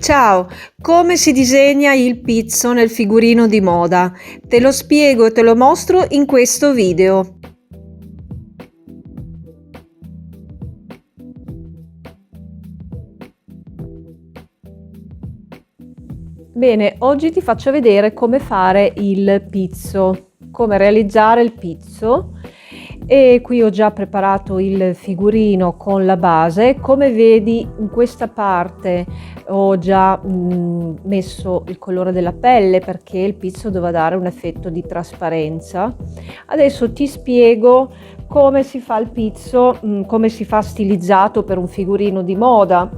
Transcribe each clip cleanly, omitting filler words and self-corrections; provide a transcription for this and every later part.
Ciao, come si disegna il pizzo nel figurino di moda? Te lo spiego e te lo mostro in questo video. Bene, oggi ti faccio vedere come fare il pizzo, come realizzare il pizzo. E qui ho già preparato il figurino con la base. Come vedi, in questa parte ho già messo il colore della pelle perché il pizzo doveva dare un effetto di trasparenza. Adesso ti spiego come si fa il pizzo, come si fa stilizzato per un figurino di moda.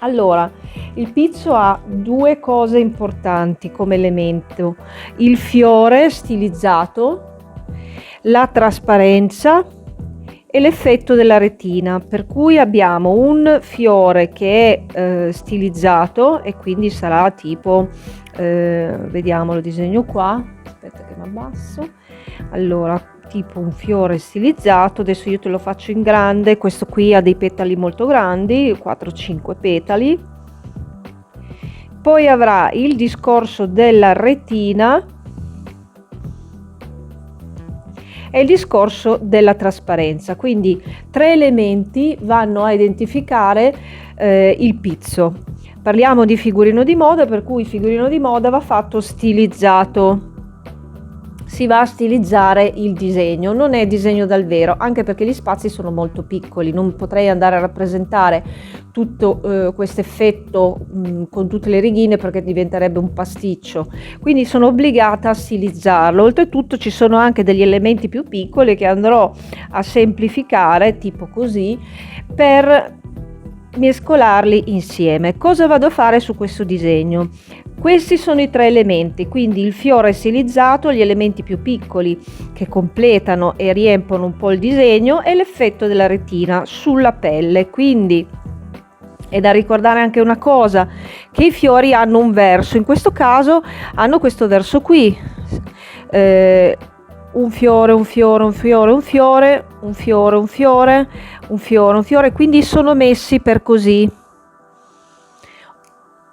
Allora, il pizzo ha due cose importanti come elemento: il fiore stilizzato, la trasparenza e l'effetto della retina, per cui abbiamo un fiore che è stilizzato e quindi sarà tipo, vediamo, lo disegno qua, aspetta che mi abbasso, allora tipo un fiore stilizzato. Adesso io te lo faccio in grande. Questo qui ha dei petali molto grandi, 4-5 petali. Poi avrà il discorso della retina e il discorso della trasparenza, quindi tre elementi vanno a identificare il pizzo. Parliamo di figurino di moda, per cui il figurino di moda va fatto stilizzato. Si va a stilizzare il disegno, non è disegno dal vero, anche perché gli spazi sono molto piccoli, non potrei andare a rappresentare tutto questo effetto con tutte le righine perché diventerebbe un pasticcio, quindi sono obbligata a stilizzarlo. Oltretutto ci sono anche degli elementi più piccoli che andrò a semplificare, tipo così, per mescolarli insieme. Cosa vado a fare su questo disegno? Questi sono i tre elementi, quindi il fiore stilizzato, gli elementi più piccoli che completano e riempono un po' il disegno, e l'effetto della retina sulla pelle. Quindi è da ricordare anche una cosa, che i fiori hanno un verso, in questo caso hanno questo verso qui, un fiore, un fiore, un fiore, un fiore, un fiore, un fiore, un fiore, un fiore, quindi sono messi per così.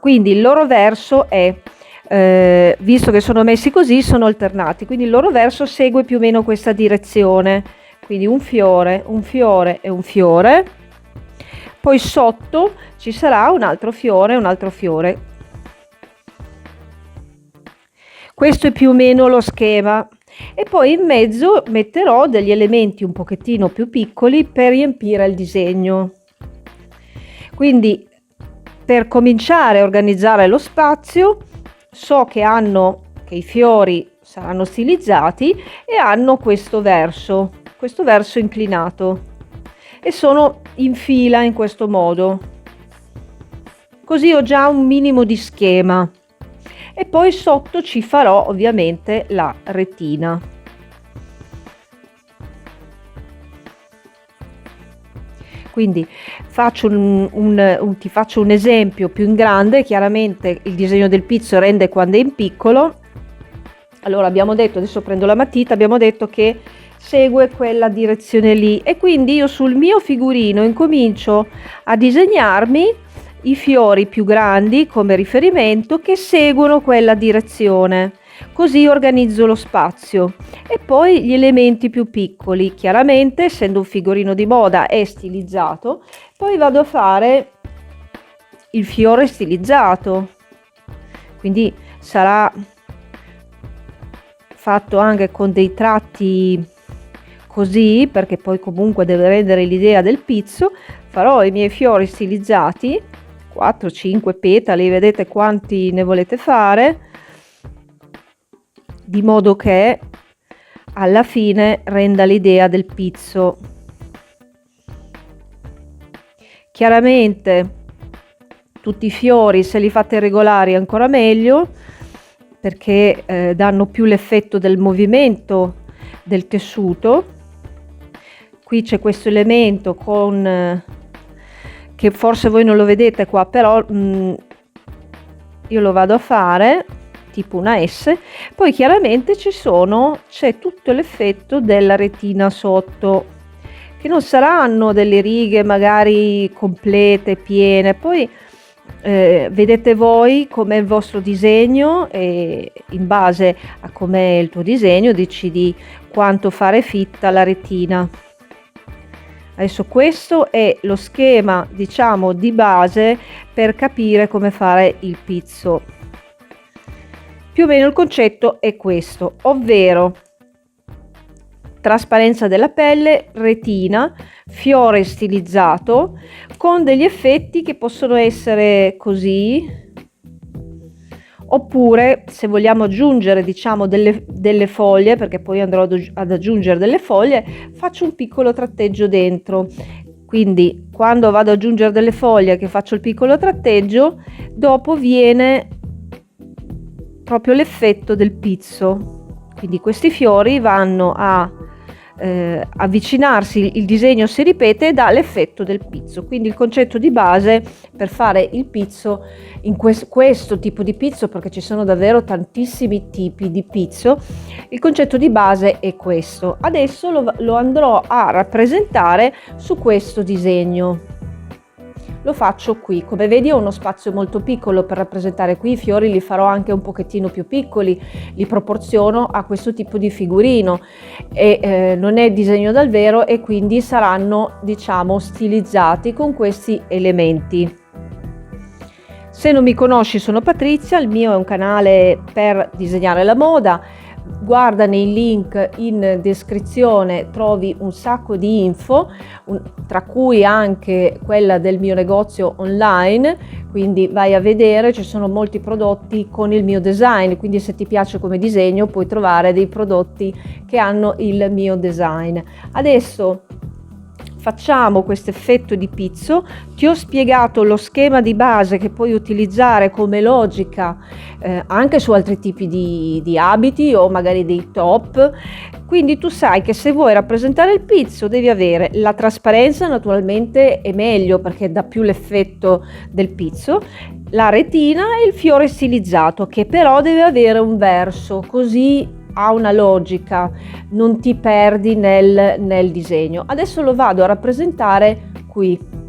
Quindi il loro verso è, visto che sono messi così, sono alternati, quindi il loro verso segue più o meno questa direzione, quindi un fiore e un fiore, poi sotto ci sarà un altro fiore e un altro fiore. Questo è più o meno lo schema, e poi in mezzo metterò degli elementi un pochettino più piccoli per riempire il disegno. Quindi per cominciare a organizzare lo spazio, so che i fiori saranno stilizzati e hanno questo verso inclinato, e sono in fila in questo modo, così ho già un minimo di schema. E poi sotto ci farò ovviamente la retina. Quindi ti faccio un esempio più in grande. Chiaramente il disegno del pizzo rende quando è in piccolo. Allora abbiamo detto, adesso prendo la matita, abbiamo detto che segue quella direzione lì, e quindi io sul mio figurino incomincio a disegnarmi i fiori più grandi come riferimento che seguono quella direzione. Così organizzo lo spazio, e poi gli elementi più piccoli, chiaramente essendo un figurino di moda è stilizzato, poi vado a fare il fiore stilizzato, quindi sarà fatto anche con dei tratti così, perché poi comunque deve rendere l'idea del pizzo. Farò i miei fiori stilizzati, 4-5 petali, vedete quanti ne volete fare, di modo che alla fine renda l'idea del pizzo. Chiaramente tutti i fiori, se li fate regolari, ancora meglio, perché danno più l'effetto del movimento del tessuto. Qui c'è questo elemento che forse voi non lo vedete qua, però io lo vado a fare tipo una S. Poi chiaramente c'è tutto l'effetto della retina sotto, che non saranno delle righe magari complete, piene, poi Vedete voi com'è il vostro disegno e in base a com'è il tuo disegno decidi quanto fare fitta la retina. Adesso questo è lo schema, diciamo, di base per capire come fare il pizzo. Più o meno il concetto è questo, ovvero trasparenza della pelle, retina, fiore stilizzato con degli effetti che possono essere così, oppure se vogliamo aggiungere, diciamo, delle foglie, perché poi andrò ad aggiungere delle foglie, faccio un piccolo tratteggio dentro. Quindi quando vado ad aggiungere delle foglie, che faccio il piccolo tratteggio, dopo viene proprio l'effetto del pizzo. Quindi questi fiori vanno a avvicinarsi, il disegno si ripete e dà l'effetto del pizzo. Quindi il concetto di base per fare il pizzo, in questo tipo di pizzo, perché ci sono davvero tantissimi tipi di pizzo, il concetto di base è questo. Adesso lo andrò a rappresentare su questo disegno. Lo faccio qui, come vedi ho uno spazio molto piccolo per rappresentare qui, i fiori li farò anche un pochettino più piccoli, li proporziono a questo tipo di figurino e non è disegno dal vero e quindi saranno, diciamo, stilizzati con questi elementi. Se non mi conosci, sono Patrizia, il mio è un canale per disegnare la moda. Guarda nei link in descrizione, trovi un sacco di info, tra cui anche quella del mio negozio online, quindi vai a vedere, ci sono molti prodotti con il mio design, quindi se ti piace come disegno puoi trovare dei prodotti che hanno il mio design. Adesso facciamo questo effetto di pizzo. Ti ho spiegato lo schema di base che puoi utilizzare come logica anche su altri tipi di abiti o magari dei top, quindi tu sai che se vuoi rappresentare il pizzo devi avere la trasparenza, naturalmente è meglio perché dà più l'effetto del pizzo, la retina e il fiore stilizzato, che però deve avere un verso, così ha una logica, non ti perdi nel disegno. Adesso lo vado a rappresentare qui.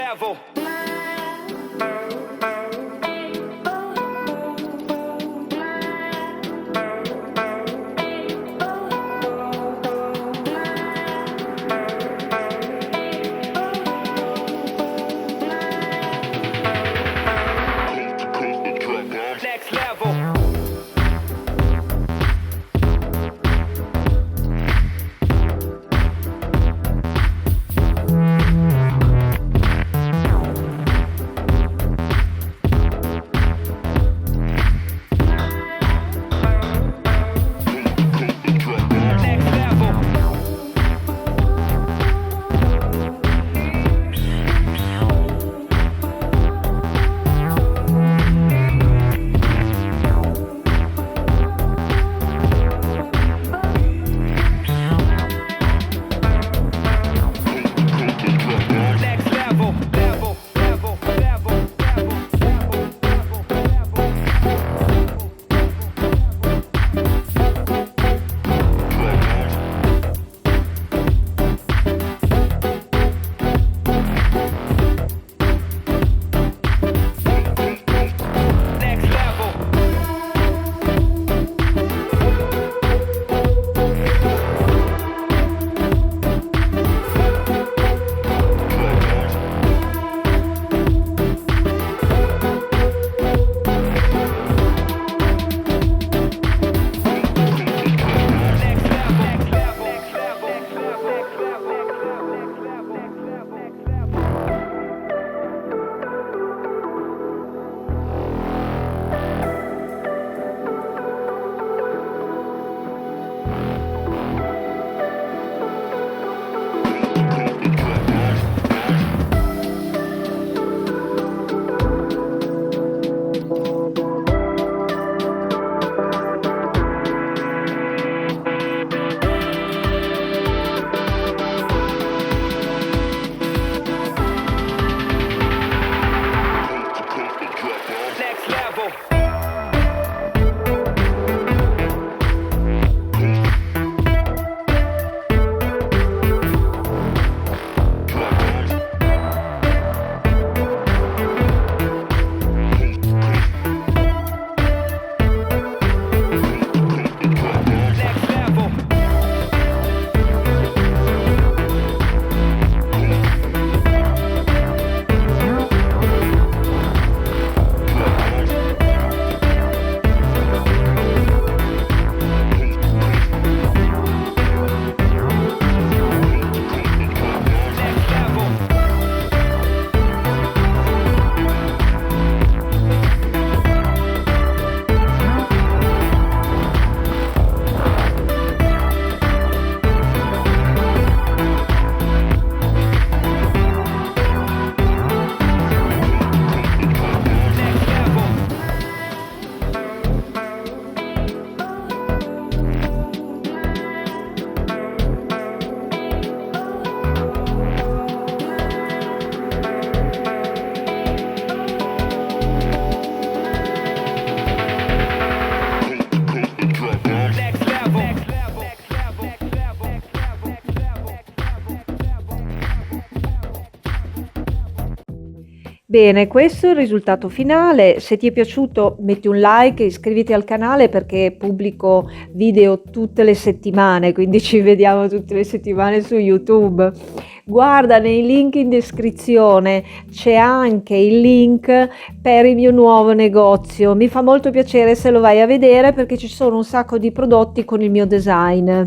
level. Next level. Bene, questo è il risultato finale. Se ti è piaciuto metti un like e iscriviti al canale perché pubblico video tutte le settimane, quindi ci vediamo tutte le settimane su YouTube. Guarda nei link in descrizione, c'è anche il link per il mio nuovo negozio. Mi fa molto piacere se lo vai a vedere perché ci sono un sacco di prodotti con il mio design.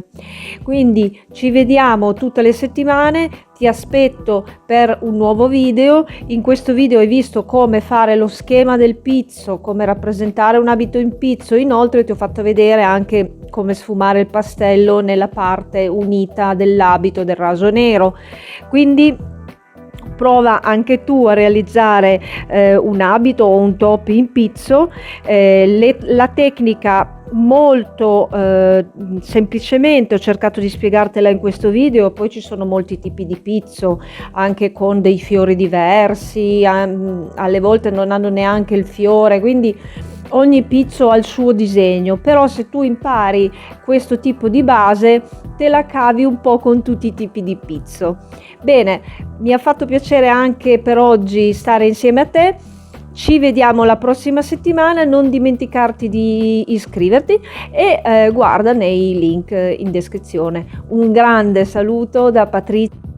Quindi ci vediamo tutte le settimane. Ti aspetto per un nuovo video. In questo video hai visto come fare lo schema del pizzo, come rappresentare un abito in pizzo. Inoltre ti ho fatto vedere anche come sfumare il pastello nella parte unita dell'abito del raso nero. Quindi prova anche tu a realizzare un abito o un top in pizzo. La tecnica molto semplicemente ho cercato di spiegartela in questo video. Poi ci sono molti tipi di pizzo anche con dei fiori diversi, alle volte non hanno neanche il fiore, quindi ogni pizzo ha il suo disegno, però se tu impari questo tipo di base te la cavi un po' con tutti i tipi di pizzo. Bene, mi ha fatto piacere anche per oggi stare insieme a te. Ci vediamo la prossima settimana, non dimenticarti di iscriverti e guarda nei link in descrizione. Un grande saluto da Patrizia.